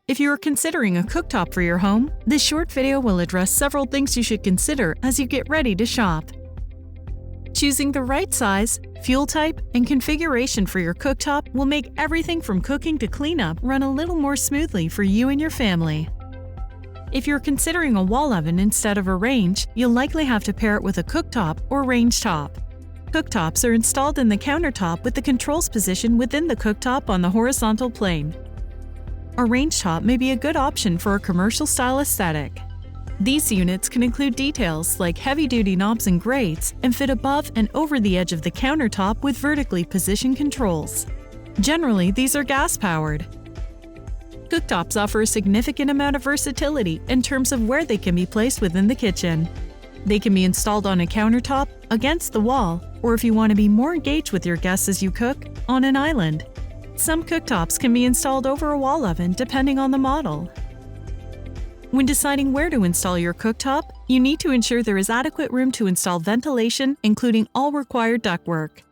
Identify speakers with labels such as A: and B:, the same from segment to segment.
A: If you are considering a cooktop for your home, this short video will address several things you should consider as you get ready to shop. Choosing the right size, fuel type, and configuration for your cooktop will make everything from cooking to cleanup run a little more smoothly for you and your family. If you're considering a wall oven instead of a range, you'll likely have to pair it with a cooktop or rangetop. Cooktops are installed in the countertop with the controls positioned within the cooktop on the horizontal plane. A rangetop may be a good option for a commercial-style aesthetic. These units can include details like heavy-duty knobs and grates and fit above and over the edge of the countertop with vertically positioned controls. Generally, these are gas-powered. Cooktops offer a significant amount of versatility in terms of where they can be placed within the kitchen. They can be installed on a countertop, against the wall, or if you want to be more engaged with your guests as you cook, on an island. Some cooktops can be installed over a wall oven depending on the model. When deciding where to install your cooktop, you need to ensure there is adequate room to install ventilation, including all required ductwork.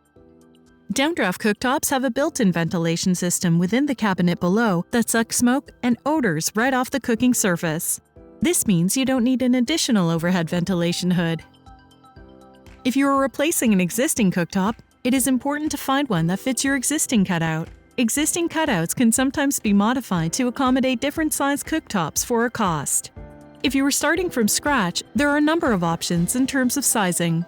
A: Downdraft cooktops have a built-in ventilation system within the cabinet below that sucks smoke and odors right off the cooking surface. This means you don't need an additional overhead ventilation hood. If you are replacing an existing cooktop, it is important to find one that fits your existing cutout. Existing cutouts can sometimes be modified to accommodate different size cooktops for a cost. If you are starting from scratch, there are a number of options in terms of sizing.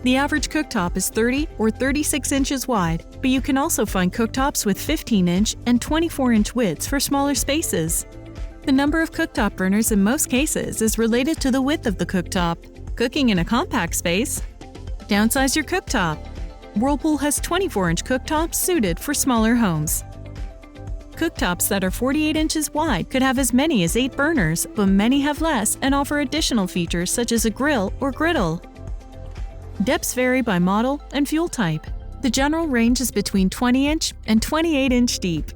A: The average cooktop is 30 or 36 inches wide, but you can also find cooktops with 15-inch and 24-inch widths for smaller spaces. The number of cooktop burners in most cases is related to the width of the cooktop. Cooking in a compact space? Downsize your cooktop. Whirlpool has 24-inch cooktops suited for smaller homes. Cooktops that are 48 inches wide could have as many as 8 burners, but many have less and offer additional features such as a grill or griddle. Depths vary by model and fuel type. The general range is between 20-inch and 28-inch deep.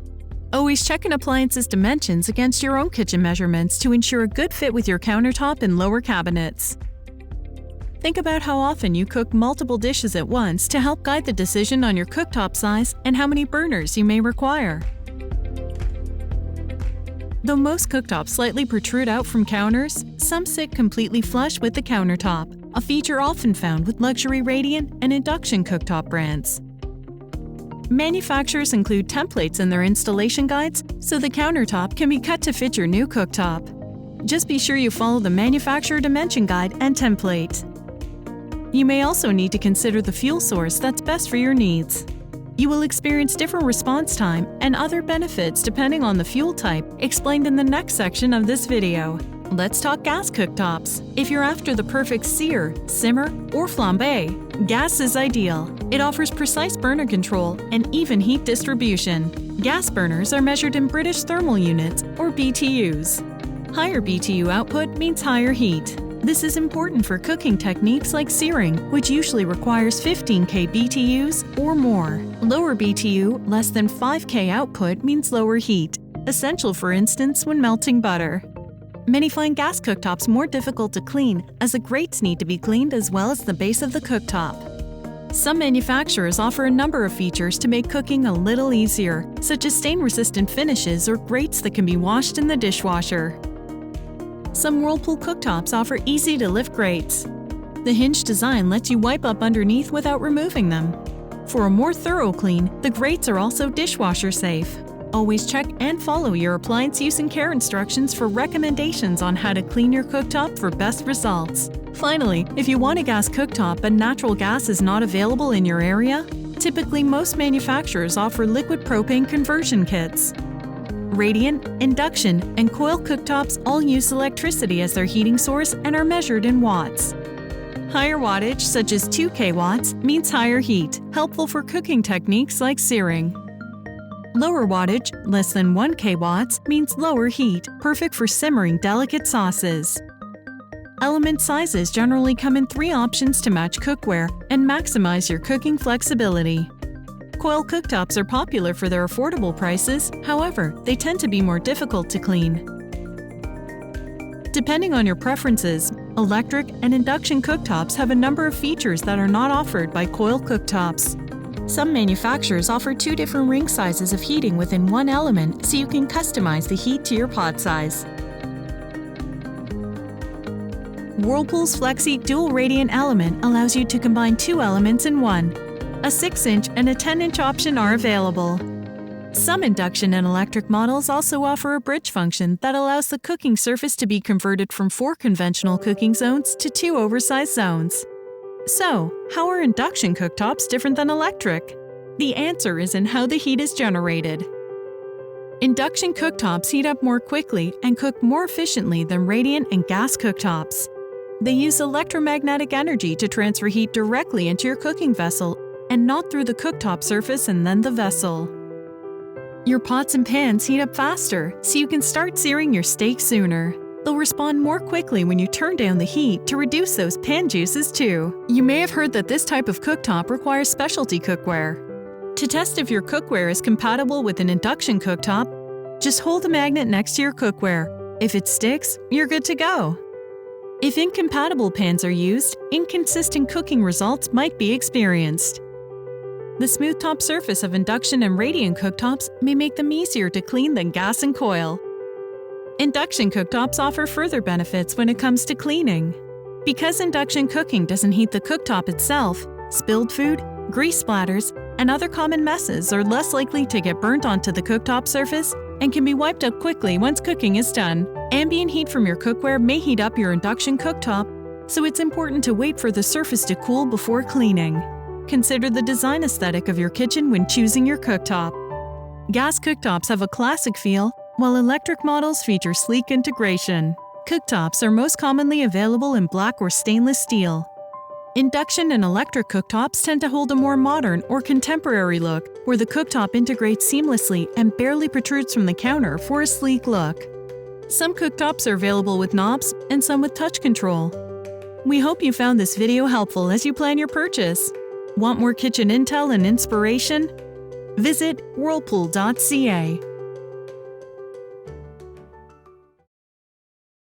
A: Always check an appliance's dimensions against your own kitchen measurements to ensure a good fit with your countertop and lower cabinets. Think about how often you cook multiple dishes at once to help guide the decision on your cooktop size and how many burners you may require. Though most cooktops slightly protrude out from counters, some sit completely flush with the countertop, a feature often found with luxury Radiant and Induction cooktop brands. Manufacturers include templates in their installation guides, so the countertop can be cut to fit your new cooktop. Just be sure you follow the manufacturer dimension guide and template. You may also need to consider the fuel source that's best for your needs. You will experience different response time and other benefits depending on the fuel type, explained in the next section of this video. Let's talk gas cooktops. If you're after the perfect sear, simmer, or flambe, gas is ideal. It offers precise burner control and even heat distribution. Gas burners are measured in British thermal units, or BTUs. Higher BTU output means higher heat. This is important for cooking techniques like searing, which usually requires 15K BTUs or more. Lower BTU, less than 5K output means lower heat, essential for instance when melting butter. Many find gas cooktops more difficult to clean, as the grates need to be cleaned as well as the base of the cooktop. Some manufacturers offer a number of features to make cooking a little easier, such as stain-resistant finishes or grates that can be washed in the dishwasher. Some Whirlpool cooktops offer easy-to-lift grates. The hinge design lets you wipe up underneath without removing them. For a more thorough clean, the grates are also dishwasher safe. Always check and follow your appliance use and care instructions for recommendations on how to clean your cooktop for best results. Finally, if you want a gas cooktop but natural gas is not available in your area, typically most manufacturers offer liquid propane conversion kits. Radiant, Induction, and coil cooktops all use electricity as their heating source and are measured in watts. Higher wattage, such as 2K watts, means higher heat, helpful for cooking techniques like searing. Lower wattage, less than 1K watts, means lower heat, perfect for simmering delicate sauces. Element sizes generally come in 3 options to match cookware and maximize your cooking flexibility. Coil cooktops are popular for their affordable prices, however, they tend to be more difficult to clean. Depending on your preferences, electric and induction cooktops have a number of features that are not offered by coil cooktops. Some manufacturers offer 2 different ring sizes of heating within one element so you can customize the heat to your pot size. Whirlpool's FlexHeat Dual Radiant element allows you to combine 2 elements in one. A 6-inch and a 10-inch option are available. Some induction and electric models also offer a bridge function that allows the cooking surface to be converted from 4 conventional cooking zones to 2 oversized zones. So, how are induction cooktops different than electric? The answer is in how the heat is generated. Induction cooktops heat up more quickly and cook more efficiently than radiant and gas cooktops. They use electromagnetic energy to transfer heat directly into your cooking vessel and not through the cooktop surface and then the vessel. Your pots and pans heat up faster, so you can start searing your steak sooner. They'll respond more quickly when you turn down the heat to reduce those pan juices too. You may have heard that this type of cooktop requires specialty cookware. To test if your cookware is compatible with an induction cooktop, just hold the magnet next to your cookware. If it sticks, you're good to go. If incompatible pans are used, inconsistent cooking results might be experienced. The smooth top surface of induction and radiant cooktops may make them easier to clean than gas and coil. Induction cooktops offer further benefits when it comes to cleaning. Because induction cooking doesn't heat the cooktop itself, spilled food, grease splatters, and other common messes are less likely to get burnt onto the cooktop surface and can be wiped up quickly once cooking is done. Ambient heat from your cookware may heat up your induction cooktop, so it's important to wait for the surface to cool before cleaning. Consider the design aesthetic of your kitchen when choosing your cooktop. Gas cooktops have a classic feel, while electric models feature sleek integration. Cooktops are most commonly available in black or stainless steel. Induction and electric cooktops tend to hold a more modern or contemporary look, where the cooktop integrates seamlessly and barely protrudes from the counter for a sleek look. Some cooktops are available with knobs and some with touch control. We hope you found this video helpful as you plan your purchase. Want more kitchen intel and inspiration? Visit whirlpool.ca.